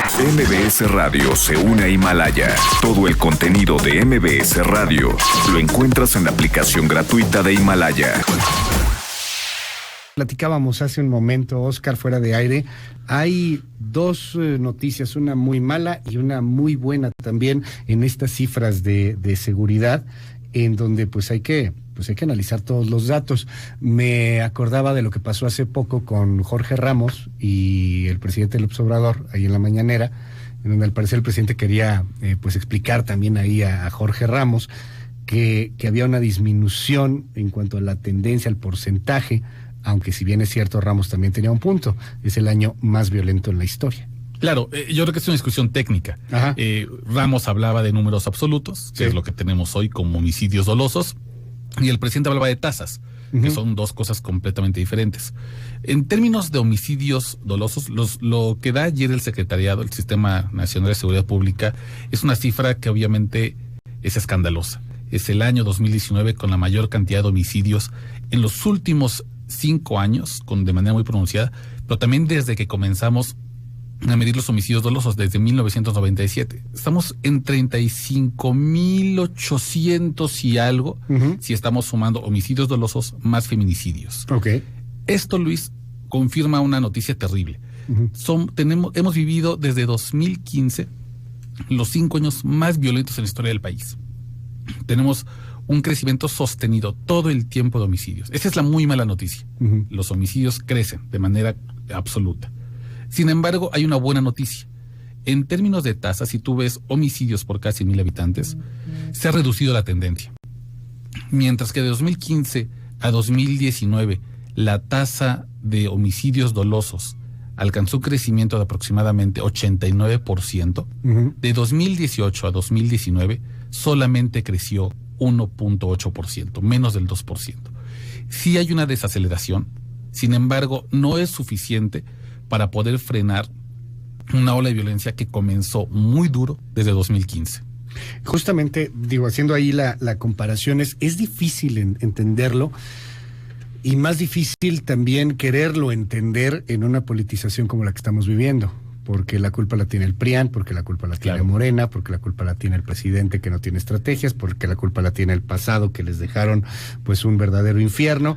MBS Radio se une a Himalaya. Todo el contenido de MBS Radio lo encuentras en la aplicación gratuita de Himalaya. Platicábamos hace un momento, Oscar, fuera de aire. Hay dos noticias, una muy mala y una muy buena también en estas cifras de seguridad, en donde pues hay que analizar todos los datos. Me acordaba de lo que pasó hace poco con Jorge Ramos y el presidente López Obrador, ahí en la mañanera, en donde al parecer el presidente quería explicar también ahí a Jorge Ramos que había una disminución en cuanto a la tendencia, al porcentaje, aunque si bien es cierto, Ramos también tenía un punto, es el año más violento en la historia. Claro, yo creo que es una discusión técnica. Ramos hablaba de números absolutos, que es lo que tenemos hoy como homicidios dolosos, y el presidente hablaba de tasas, que son dos cosas completamente diferentes. En términos de homicidios dolosos, lo que da ayer el Secretariado, el Sistema Nacional de Seguridad Pública, es una cifra que obviamente es escandalosa. Es el año 2019 con la mayor cantidad de homicidios en los últimos 5 años, de manera muy pronunciada, pero también desde que comenzamos a medir los homicidios dolosos, desde 1997. Estamos en 35,800 y algo, si estamos sumando homicidios dolosos más feminicidios. Esto, Luis, confirma una noticia terrible. Hemos vivido desde 2015 los 5 años más violentos en la historia del país. Tenemos un crecimiento sostenido todo el tiempo de homicidios. Esa es la muy mala noticia. Los homicidios crecen de manera absoluta. Sin embargo, hay una buena noticia. En términos de tasa, si tú ves homicidios por casi 1,000 habitantes, se ha reducido la tendencia. Mientras que de 2015 a 2019, la tasa de homicidios dolosos alcanzó un crecimiento de aproximadamente 89%. De 2018 a 2019, solamente creció 1.8%, menos del 2%. Sí hay una desaceleración, sin embargo, no es suficiente para poder frenar una ola de violencia que comenzó muy duro desde 2015. Justamente, haciendo ahí la comparación, es difícil entenderlo y más difícil también quererlo entender en una politización como la que estamos viviendo. Porque la culpa la tiene el PRIAN, porque la culpa la tiene Morena, porque la culpa la tiene el presidente que no tiene estrategias, porque la culpa la tiene el pasado que les dejaron pues un verdadero infierno.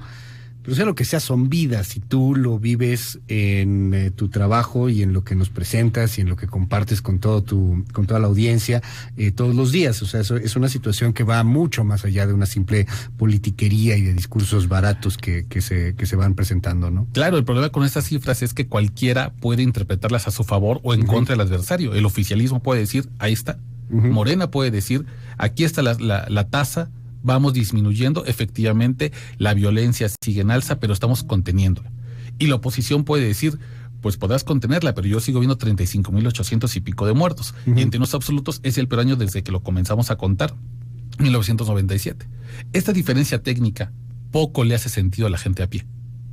Pero sea lo que sea, son vidas, y tú lo vives en tu trabajo y en lo que nos presentas y en lo que compartes con toda la audiencia todos los días. O sea, eso es una situación que va mucho más allá de una simple politiquería y de discursos baratos que se van presentando, ¿no? Claro, el problema con estas cifras es que cualquiera puede interpretarlas a su favor o en contra del adversario. El oficialismo puede decir, ahí está. Morena puede decir, aquí está la tasa, vamos disminuyendo, efectivamente la violencia sigue en alza, pero estamos conteniéndola. Y la oposición puede decir, pues podrás contenerla, pero yo sigo viendo 35,800 y pico de muertos. Y en términos absolutos es el peor año desde que lo comenzamos a contar, 1997. Esta diferencia técnica poco le hace sentido a la gente a pie.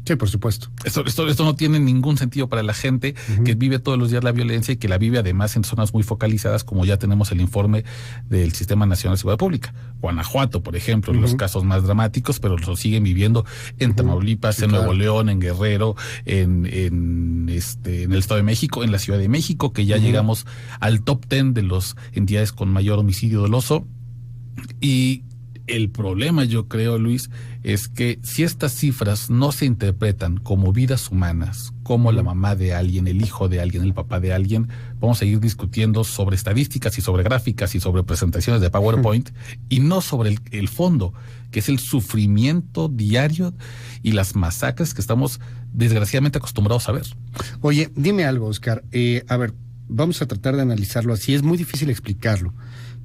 Sí, por supuesto. Esto no tiene ningún sentido para la gente que vive todos los días la violencia y que la vive además en zonas muy focalizadas, como ya tenemos el informe del Sistema Nacional de Seguridad Pública. Guanajuato, por ejemplo, los casos más dramáticos, pero lo siguen viviendo en Tamaulipas, en Nuevo León, en Guerrero, en el Estado de México, en la Ciudad de México, que ya llegamos al top 10 de las entidades con mayor homicidio doloso. Y el problema, yo creo, Luis, es que si estas cifras no se interpretan como vidas humanas, como la mamá de alguien, el hijo de alguien, el papá de alguien, vamos a seguir discutiendo sobre estadísticas y sobre gráficas y sobre presentaciones de PowerPoint y no sobre el fondo, que es el sufrimiento diario y las masacres que estamos desgraciadamente acostumbrados a ver. Oye, dime algo, Oscar. A ver, vamos a tratar de analizarlo así. Es muy difícil explicarlo,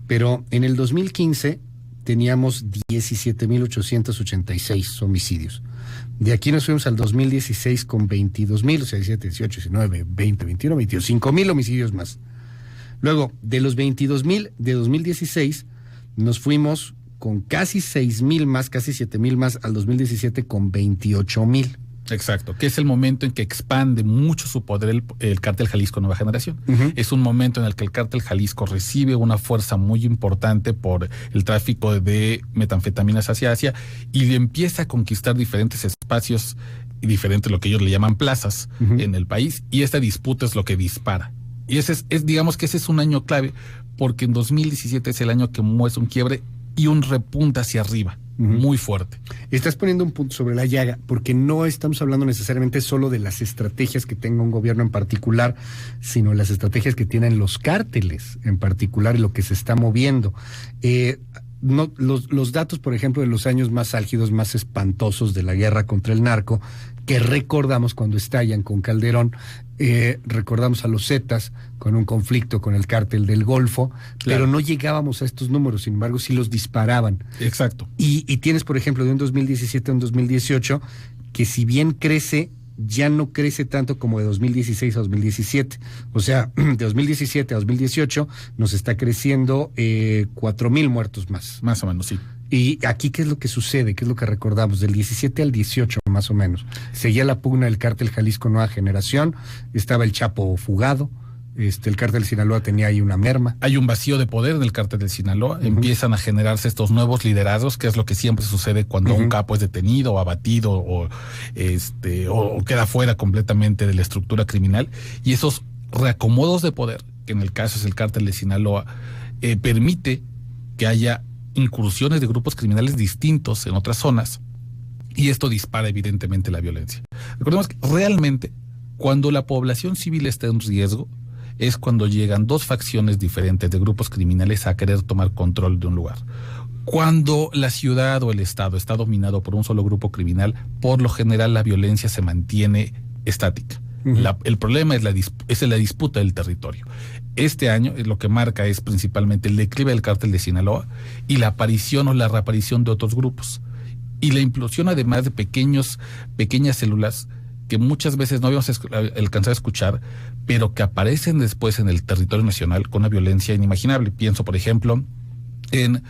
pero en el 2015... teníamos 17,886 homicidios. De aquí nos fuimos al 2016 con 22,000, o sea, 17, 18, 19, 20, 21, 22, 5,000 homicidios más. Luego, de los 22,000 de 2016, nos fuimos con casi 6,000 más, casi 7,000 más al 2017 con 28,000. Exacto, que es el momento en que expande mucho su poder el Cártel Jalisco Nueva Generación. Es un momento en el que el Cártel Jalisco recibe una fuerza muy importante por el tráfico de metanfetaminas hacia Asia y le empieza a conquistar diferentes espacios y diferentes, lo que ellos le llaman plazas en el país, y esta disputa es lo que dispara Y digamos que ese es un año clave, porque en 2017 es el año que muestra un quiebre y un repunte hacia arriba, muy fuerte. Estás poniendo un punto sobre la llaga, porque no estamos hablando necesariamente solo de las estrategias que tenga un gobierno en particular, sino las estrategias que tienen los cárteles en particular y lo que se está moviendo. No, los datos, por ejemplo, de los años más álgidos, más espantosos de la guerra contra el narco, que recordamos cuando estallan con Calderón, recordamos a los Zetas con un conflicto con el cártel del Golfo, claro, pero no llegábamos a estos números, sin embargo sí los disparaban. Exacto. Y tienes, por ejemplo, de un 2017 a un 2018, que si bien crece, ya no crece tanto como de 2016 a 2017. O sea, de 2017 a 2018 nos está creciendo 4,000 muertos más. Más o menos, sí. Y aquí, ¿qué es lo que sucede? ¿Qué es lo que recordamos? Del 17 al 18, más o menos. Seguía la pugna del cártel Jalisco Nueva Generación, estaba el Chapo fugado, el cártel de Sinaloa tenía ahí una merma. Hay un vacío de poder en el cártel de Sinaloa, empiezan a generarse estos nuevos liderazgos, que es lo que siempre sucede cuando un capo es detenido o abatido o queda fuera completamente de la estructura criminal, y esos reacomodos de poder, que en el caso es el cártel de Sinaloa, permite que haya incursiones de grupos criminales distintos en otras zonas, y esto dispara evidentemente la violencia. Recordemos que realmente cuando la población civil está en riesgo es cuando llegan dos facciones diferentes de grupos criminales a querer tomar control de un lugar. Cuando la ciudad o el estado está dominado por un solo grupo criminal, por lo general la violencia se mantiene estática. El problema es la disputa del territorio. Este año lo que marca es principalmente el declive del cártel de Sinaloa y la aparición o la reaparición de otros grupos. Y la implosión además de pequeñas células que muchas veces no habíamos alcanzado a escuchar, pero que aparecen después en el territorio nacional con una violencia inimaginable. Pienso, por ejemplo, en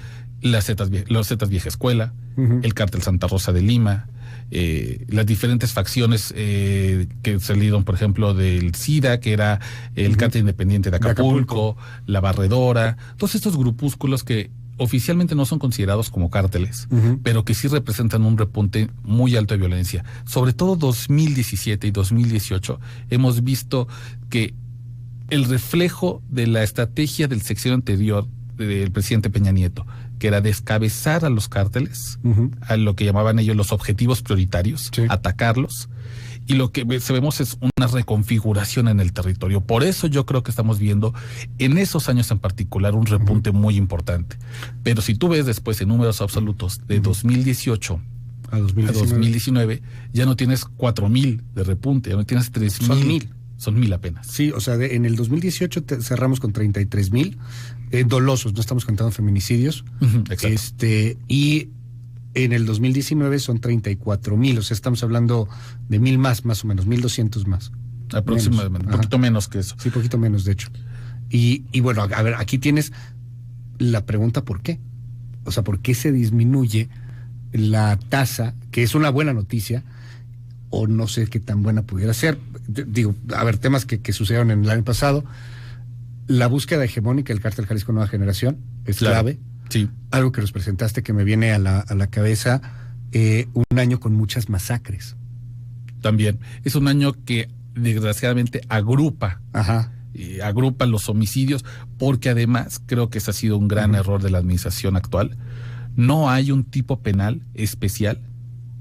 los Zetas Vieja Escuela, el cártel Santa Rosa de Lima, las diferentes facciones que salieron, por ejemplo, del SIDA, que era el cártel independiente de Acapulco, la Barredora, todos estos grupúsculos que oficialmente no son considerados como cárteles, pero que sí representan un repunte muy alto de violencia. Sobre todo 2017 y 2018 hemos visto que el reflejo de la estrategia del sexenio anterior del presidente Peña Nieto, que era descabezar a los cárteles, a lo que llamaban ellos los objetivos prioritarios, atacarlos, y lo que vemos es una reconfiguración en el territorio. Por eso yo creo que estamos viendo en esos años en particular un repunte muy importante. Pero si tú ves después en números absolutos de 2018 a 2019, ya no tienes 4,000 de repunte, ya no tienes 3,000. Son 1,000. Son 1,000 apenas. Sí, o sea, en el 2018 cerramos con 33,000 dolosos, no estamos contando feminicidios. Exacto. Y en el 2019 son 34,000, o sea, estamos hablando de 1,000 más o menos, 1,200 más. Aproximadamente, un poquito menos que eso. Sí, poquito menos, de hecho. Y bueno, a ver, aquí tienes la pregunta ¿por qué? O sea, ¿por qué se disminuye la tasa, que es una buena noticia, o no sé qué tan buena pudiera ser? Digo, a ver, temas que sucedieron en el año pasado. La búsqueda hegemónica del cártel Jalisco Nueva Generación es clave. Sí. Algo que nos presentaste que me viene a la cabeza, un año con muchas masacres. También. Es un año que desgraciadamente agrupa los homicidios, porque además creo que ese ha sido un gran error de la administración actual. No hay un tipo penal especial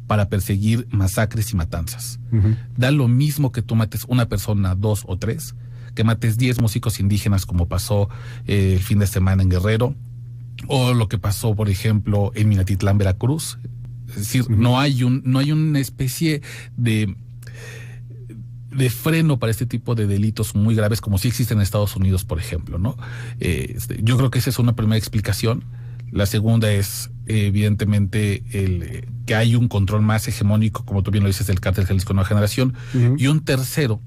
para perseguir masacres y matanzas. Da lo mismo que tú mates una persona, 2 o 3, que mates 10 músicos indígenas, como pasó el fin de semana en Guerrero, o lo que pasó, por ejemplo, en Minatitlán, Veracruz. Es decir, no hay una especie de freno para este tipo de delitos muy graves, como sí existen en Estados Unidos, por ejemplo, ¿no? Yo creo que esa es una primera explicación. La segunda es, evidentemente, que hay un control más hegemónico, como tú bien lo dices, del cártel Jalisco Nueva Generación. Y un tercero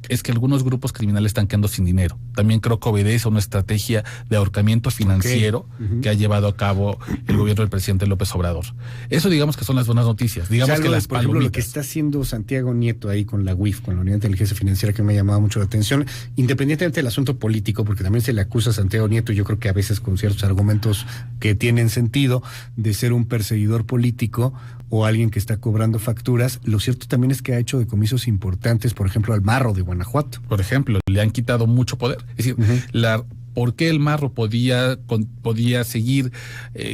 es que algunos grupos criminales están quedando sin dinero. También creo que obedece a una estrategia de ahorcamiento financiero que ha llevado a cabo el gobierno del presidente López Obrador. Eso digamos que son las buenas noticias. Digamos que las por ejemplo, lo que está haciendo Santiago Nieto ahí con la UIF, con la Unidad de Inteligencia Financiera, que me ha llamado mucho la atención, independientemente del asunto político, porque también se le acusa a Santiago Nieto, yo creo que a veces con ciertos argumentos que tienen sentido, de ser un perseguidor político o alguien que está cobrando facturas. Lo cierto también es que ha hecho decomisos importantes, por ejemplo, al Marro de Guanajuato, Guanajuato. Por ejemplo, le han quitado mucho poder. Es decir, ¿por qué el Marro podía seguir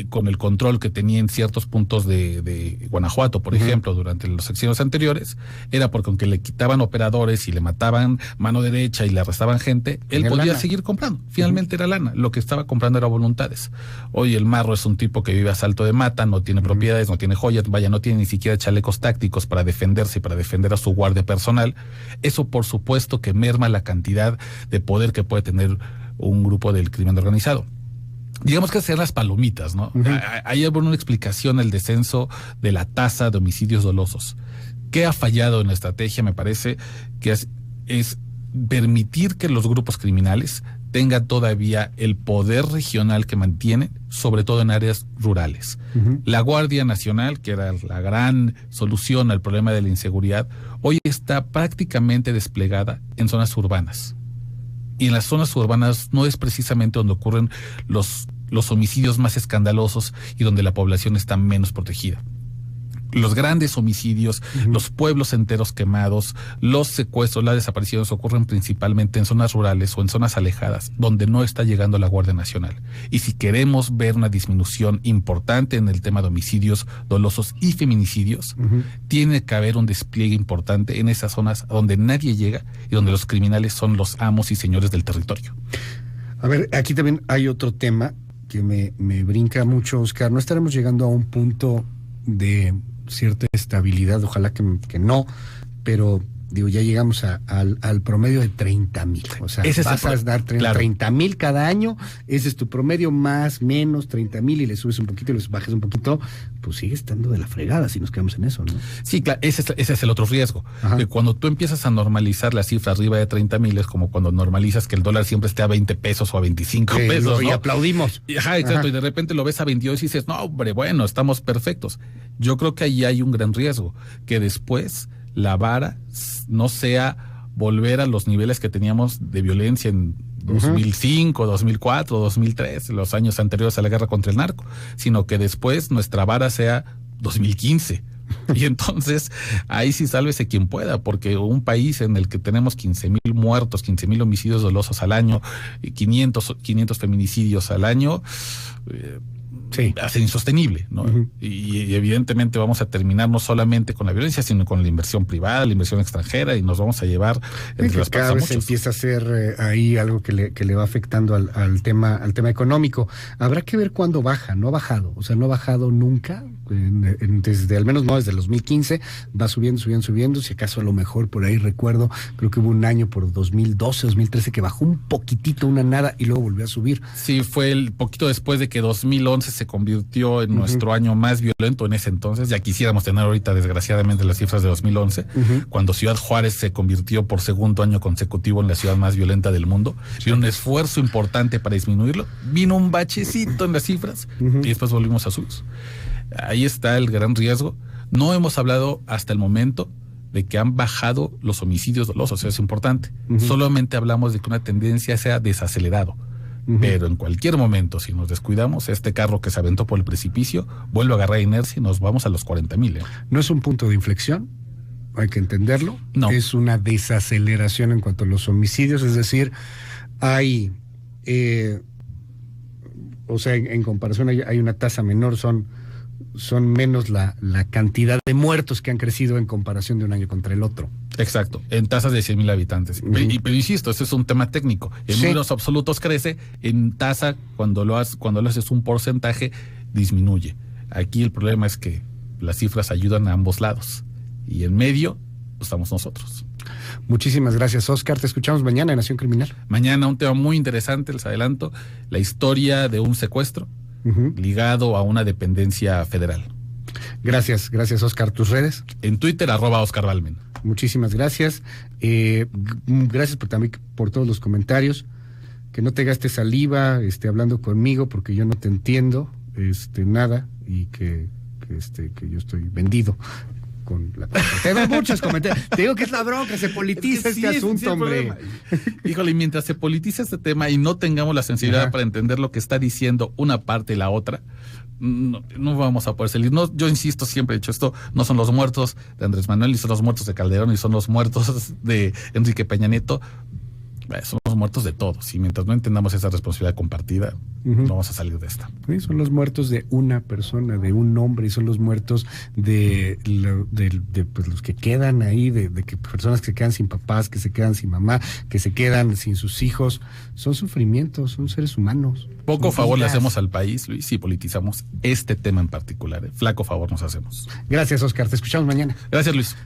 con el control que tenía en ciertos puntos de Guanajuato, por ejemplo, durante los sexenios anteriores? Era porque aunque le quitaban operadores y le mataban mano derecha y le arrestaban gente, él podía seguir comprando. Finalmente era lana. Lo que estaba comprando era voluntades. Hoy el Marro es un tipo que vive a salto de mata, no tiene propiedades, no tiene joyas, no tiene ni siquiera chalecos tácticos para defenderse y para defender a su guardia personal. Eso, por supuesto, que merma la cantidad de poder que puede tener un grupo del crimen organizado. Digamos que hacer las palomitas, ¿no? Hay una explicación el descenso de la tasa de homicidios dolosos. ¿Qué ha fallado en la estrategia? Me parece que es permitir que los grupos criminales tengan todavía el poder regional que mantienen, sobre todo en áreas rurales. La Guardia Nacional, que era la gran solución al problema de la inseguridad, hoy está prácticamente desplegada en zonas urbanas. Y en las zonas urbanas no es precisamente donde ocurren los homicidios más escandalosos y donde la población está menos protegida. Los grandes homicidios, los pueblos enteros quemados, los secuestros, las desapariciones ocurren principalmente en zonas rurales o en zonas alejadas, donde no está llegando la Guardia Nacional. Y si queremos ver una disminución importante en el tema de homicidios dolosos y feminicidios, tiene que haber un despliegue importante en esas zonas donde nadie llega y donde los criminales son los amos y señores del territorio. A ver, aquí también hay otro tema que me brinca mucho, Oscar. ¿No estaremos llegando a un punto de cierta estabilidad? Ojalá que no, pero digo, ya llegamos al promedio de 30,000. O sea, vas a dar 30,000 cada año, ese es tu promedio, más, menos, 30,000, y le subes un poquito y le bajes un poquito, pues sigue estando de la fregada si nos quedamos en eso, ¿no? Sí, claro, ese es el otro riesgo. Que cuando tú empiezas a normalizar la cifra arriba de 30,000, es como cuando normalizas que el dólar siempre esté a 20 pesos o a 25 pesos, ¿no? Y aplaudimos. Exacto, y de repente lo ves a 22 y dices, no, hombre, bueno, estamos perfectos. Yo creo que ahí hay un gran riesgo, que después la vara no sea volver a los niveles que teníamos de violencia en 2005, 2004, 2003, los años anteriores a la guerra contra el narco, sino que después nuestra vara sea 2015. Y entonces ahí sí sálvese quien pueda, porque un país en el que tenemos 15,000 muertos, 15,000 homicidios dolosos al año, 500 feminicidios al año, hace insostenible, ¿no? Y evidentemente vamos a terminar no solamente con la violencia, sino con la inversión privada, la inversión extranjera, y nos vamos a llevar entre las cada vez empieza a ser ahí algo que le va afectando al tema económico. Habrá que ver cuándo baja. No ha bajado, o sea, no ha bajado nunca, desde al menos no desde el 2015, va subiendo, si acaso a lo mejor por ahí recuerdo, creo que hubo un año por 2012, 2013 que bajó un poquitito, una nada, y luego volvió a subir. Sí, fue el poquito después de que 2011 se convirtió en nuestro año más violento en ese entonces. Ya quisiéramos tener ahorita, desgraciadamente, las cifras de 2011, cuando Ciudad Juárez se convirtió por segundo año consecutivo en la ciudad más violenta del mundo. Y un esfuerzo importante para disminuirlo. Vino un bachecito en las cifras y después volvimos a subir. Ahí está el gran riesgo. No hemos hablado hasta el momento de que han bajado los homicidios dolosos, eso es importante. Solamente hablamos de que una tendencia sea desacelerado. Pero en cualquier momento, si nos descuidamos, este carro que se aventó por el precipicio vuelve a agarrar inercia y nos vamos a los 40,000. ¿No es un punto de inflexión? Hay que entenderlo. No. Es una desaceleración en cuanto a los homicidios, es decir, hay, o sea, en comparación hay una tasa menor, son menos la cantidad de muertos que han crecido en comparación de un año contra el otro. Exacto, en tasas de 100,000 habitantes. Pero insisto, este es un tema técnico. En números absolutos crece, en tasa, cuando lo haces un porcentaje, disminuye. Aquí el problema es que las cifras ayudan a ambos lados. Y en medio estamos nosotros. Muchísimas gracias, Oscar. Te escuchamos mañana en Nación Criminal. Mañana un tema muy interesante, les adelanto, la historia de un secuestro ligado a una dependencia federal. Gracias, Oscar. ¿Tus redes? En Twitter, @Oscar Balmen. Muchísimas gracias. Gracias también por todos los comentarios. Que no te gastes saliva hablando conmigo, porque yo no te entiendo nada, y que yo estoy vendido. con la cosa. Te veo muchos comentarios. Te digo que es la bronca, se politiza este asunto, hombre. Híjole, y mientras se politiza este tema y no tengamos la sensibilidad para entender lo que está diciendo una parte y la otra, no vamos a poder salir. No, yo insisto, siempre he dicho esto, no son los muertos de Andrés Manuel, ni son los muertos de Calderón, ni son los muertos de Enrique Peña Nieto. Son los muertos de todos, y mientras no entendamos esa responsabilidad compartida, no vamos a salir de esta. Sí, son los muertos de una persona, de un hombre, y son los muertos de pues, los que quedan ahí, de que personas que se quedan sin papás, que se quedan sin mamá, que se quedan sin sus hijos. Son sufrimientos, son seres humanos. Poco favor le hacemos al país, Luis, si politizamos este tema en particular. Flaco favor nos hacemos. Gracias, Oscar. Te escuchamos mañana. Gracias, Luis.